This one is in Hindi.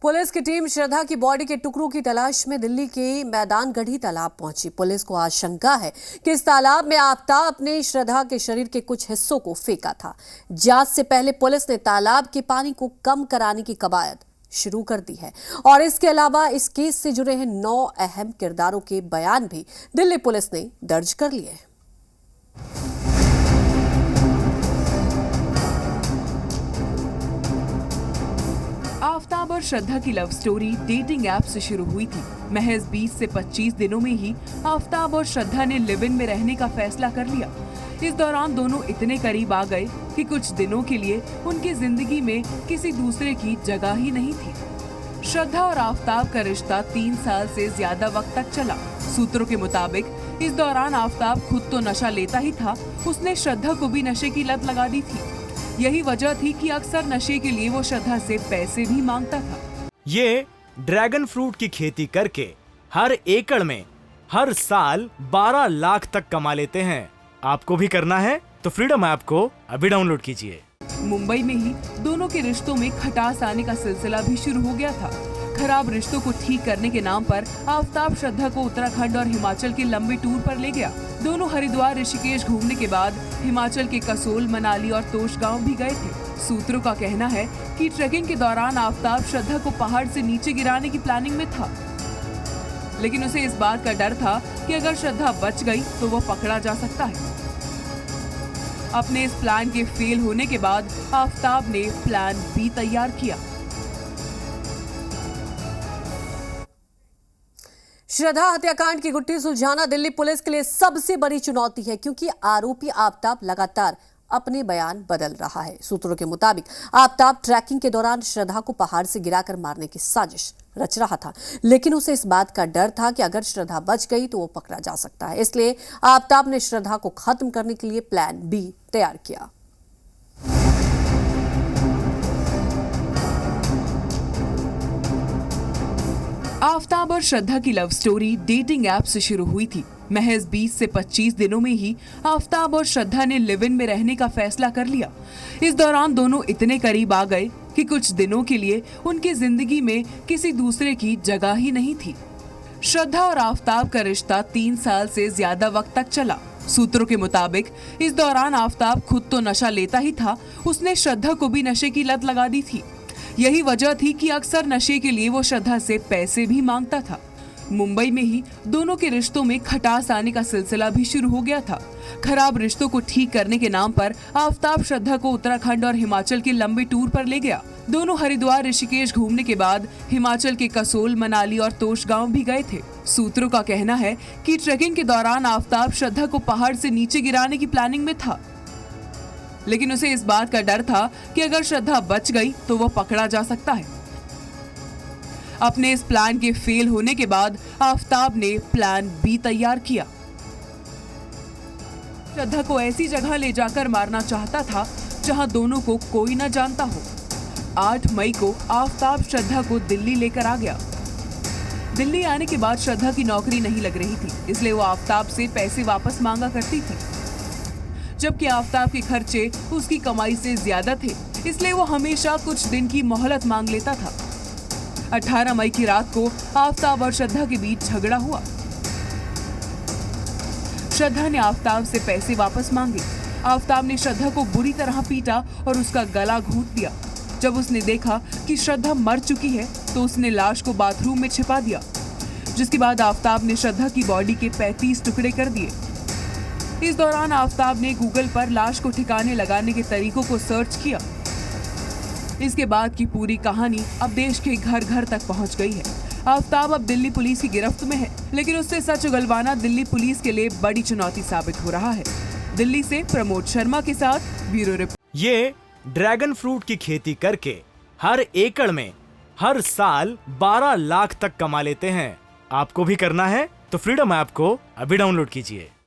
पुलिस की टीम श्रद्धा की बॉडी के टुकड़ों की तलाश में दिल्ली के मैदानगढ़ी तालाब पहुंची। पुलिस को आशंका है कि इस तालाब में आफताब ने श्रद्धा के शरीर के कुछ हिस्सों को फेंका था। जांच से पहले पुलिस ने तालाब के पानी को कम कराने की कवायद शुरू कर दी है और इसके अलावा इस केस से जुड़े हैं 9 अहम किरदारों के बयान भी दिल्ली पुलिस ने दर्ज कर लिए हैं। आफताब और श्रद्धा की लव स्टोरी डेटिंग ऐप से शुरू हुई थी। महज 20 से 25 दिनों में ही आफताब और श्रद्धा ने लिव इन में रहने का फैसला कर लिया। इस दौरान दोनों इतने करीब आ गए कि कुछ दिनों के लिए उनकी जिंदगी में किसी दूसरे की जगह ही नहीं थी। श्रद्धा और आफताब का रिश्ता 3 साल से ज्यादा वक्त तक चला। सूत्रों के मुताबिक इस दौरान आफताब खुद तो नशा लेता ही था, उसने श्रद्धा को भी नशे की लत लगा दी थी। यही वजह थी कि अक्सर नशे के लिए वो श्रद्धा से पैसे भी मांगता था। ये ड्रैगन फ्रूट की खेती करके हर एकड़ में हर साल 12 लाख तक कमा लेते हैं। आपको भी करना है तो फ्रीडम ऐप को अभी डाउनलोड कीजिए। मुंबई में ही दोनों के रिश्तों में खटास आने का सिलसिला भी शुरू हो गया था। खराब रिश्तों को ठीक करने के नाम पर आफताब श्रद्धा को उत्तराखंड और हिमाचल के लंबे टूर पर ले गया। दोनों हरिद्वार ऋषिकेश घूमने के बाद हिमाचल के कसोल, मनाली और तोश गांव भी गए थे। सूत्रों का कहना है कि ट्रेकिंग के दौरान आफताब श्रद्धा को पहाड़ से नीचे गिराने की प्लानिंग में था, लेकिन उसे इस बात का डर था कि अगर श्रद्धा बच गई तो वो पकड़ा जा सकता है। अपने इस प्लान के फेल होने के बाद आफताब ने प्लान बी तैयार किया। श्रद्धा हत्याकांड की गुत्थी सुलझाना दिल्ली पुलिस के लिए सबसे बड़ी चुनौती है, क्योंकि आरोपी आफताब लगातार अपने बयान बदल रहा है। सूत्रों के मुताबिक आफताब ट्रैकिंग के दौरान श्रद्धा को पहाड़ से गिराकर मारने की साजिश रच रहा था, लेकिन उसे इस बात का डर था कि अगर श्रद्धा बच गई तो वो पकड़ा जा सकता है। इसलिए आफताब ने श्रद्धा को खत्म करने के लिए प्लान बी तैयार किया। आफताब और श्रद्धा की लव स्टोरी डेटिंग ऐप से शुरू हुई थी। महज 20 से 25 दिनों में ही आफताब और श्रद्धा ने लिव इन में रहने का फैसला कर लिया। इस दौरान दोनों इतने करीब आ गए कि कुछ दिनों के लिए उनकी जिंदगी में किसी दूसरे की जगह ही नहीं थी। श्रद्धा और आफताब का रिश्ता 3 साल से ज्यादा वक्त तक चला। सूत्रों के मुताबिक इस दौरान आफताब खुद तो नशा लेता ही था, उसने श्रद्धा को भी नशे की लत लगा दी थी। यही वजह थी कि अक्सर नशे के लिए वो श्रद्धा से पैसे भी मांगता था। मुंबई में ही दोनों के रिश्तों में खटास आने का सिलसिला भी शुरू हो गया था। खराब रिश्तों को ठीक करने के नाम पर आफताब श्रद्धा को उत्तराखंड और हिमाचल के लंबे टूर पर ले गया। दोनों हरिद्वार ऋषिकेश घूमने के बाद हिमाचल के कसोल, मनाली और तोश गांव भी गए थे। सूत्रों का कहना है कि ट्रेकिंग के दौरान आफताब श्रद्धा को पहाड़ से नीचे गिराने की प्लानिंग में था, लेकिन उसे इस बात का डर था कि अगर श्रद्धा बच गई तो वो पकड़ा जा सकता है। अपने इस प्लान के फेल होने के बाद आफताब ने प्लान बी तैयार किया। श्रद्धा को ऐसी जगह ले जाकर मारना चाहता था जहां दोनों को कोई न जानता हो। 8 मई को आफताब श्रद्धा को दिल्ली लेकर आ गया। दिल्ली आने के बाद श्रद्धा की नौकरी नहीं लग रही थी, इसलिए वो आफताब से पैसे वापस मांगा करती थी, जबकि आफताब के खर्चे उसकी कमाई से ज्यादा थे, इसलिए वो हमेशा कुछ दिन की मोहलत मांग लेता था। 18 मई की रात को आफताब और श्रद्धा के बीच झगड़ा हुआ। श्रद्धा ने आफताब से पैसे वापस मांगे। आफताब ने श्रद्धा को बुरी तरह पीटा और उसका गला घोंट दिया। जब उसने देखा कि श्रद्धा मर चुकी है तो उसने लाश को बाथरूम में छिपा दिया, जिसके बाद आफताब ने श्रद्धा की बॉडी के 35 टुकड़े कर दिए। इस दौरान आफताब ने गूगल पर लाश को ठिकाने लगाने के तरीकों को सर्च किया। इसके बाद की पूरी कहानी अब देश के घर घर तक पहुंच गई है। आफताब अब दिल्ली पुलिस की गिरफ्त में है, लेकिन उससे सच उगलवाना दिल्ली पुलिस के लिए बड़ी चुनौती साबित हो रहा है। दिल्ली से प्रमोद शर्मा के साथ ब्यूरो रिपोर्ट। ये ड्रैगन फ्रूट की खेती करके हर एकड़ में हर साल 12 लाख तक कमा लेते हैं। आपको भी करना है तो फ्रीडम ऐप को अभी डाउनलोड कीजिए।